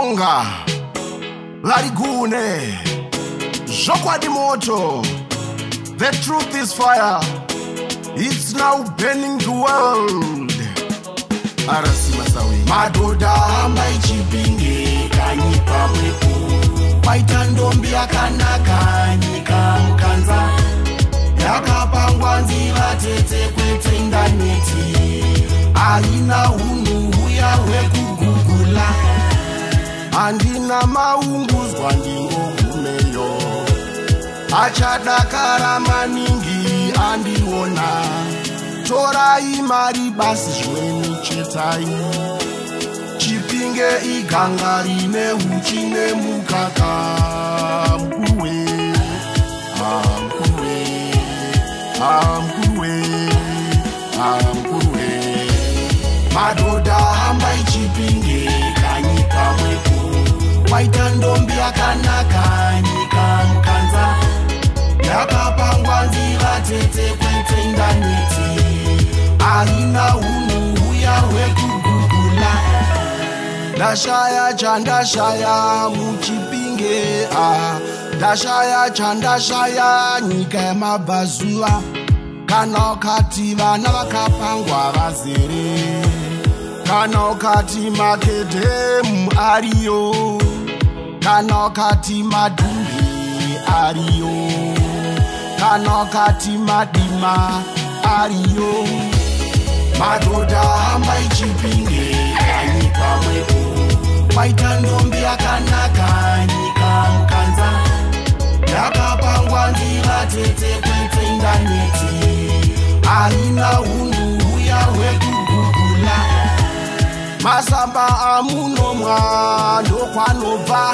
Mishonga Larigune Jokwadi Moto. The truth is fire. It's now burning the world. Arasi Masawi Madoda Ambai Chipinge Kanyi Pamweku Paita ndombi yakanaka nyika mukanza yakapangwa nziva tete kwete indaneti aina hunhu huya hwekugugula handina maunguzwa ndingogumeyo achadakara maningi andiona torai mari basi zvweni chetai Chipinge iganga rine huchi nemukaka mkuwe amkuwe Madoda Ambai Chipinge Kanyi Pamweku Paita ndombi yakanaka nyika mukanza yakapangwa nziva tete kwete indaneti aina hunhu huya hwekugugula ndashaya chandashaya muchipinge ndashaya chandashaya nyika yamabhazuva kana ukati vana vakapangwa vazere kana ukati makedhemu ariyo kana ukati madhumbi ariyo kana ukati madima ariyo Madoda Ambai Chipinge Kanyi Pamweku Paita ndombi yakanaka nyika mukanza yakapangwa nziva tete kwete indaneti aina hunhu huya hwekugugula masamba amunomwa ndokwanobva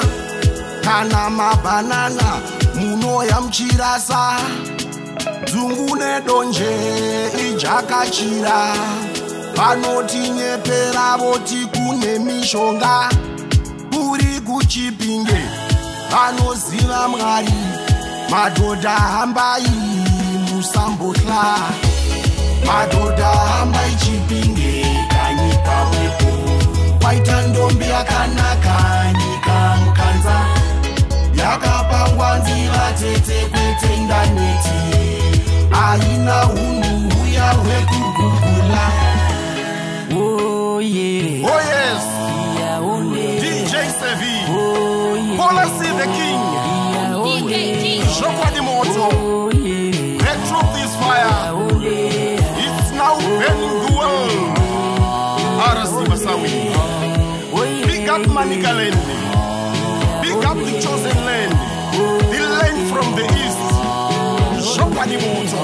kana mabhanana munoyamchirasa dzungu nedonje ijakachira vanoti nyepera voti kune mishonga kuri kuchipinge vanoziva Mwari Madoda Ambai musambotla Madoda Ambai Chipinge Kanyi Pamweku Paita ndombi yakanaka nyika mukanza yakapangwa nziva tete kwete indaneti aina hunhu huya hwekugugula Oh yeah. Oh yes. Yeah, oh yeah. DJ Sevi. Oh yeah. Policy the King. Yeah, oh yeah. Jokwadi Moto. Oh yeah. The truth is fire. Oh yeah. It's now burning the world. Arasi Masawi. Oh yeah. Big up Manika land. Big up the chosen land. The land from the east. Jokwadi Moto.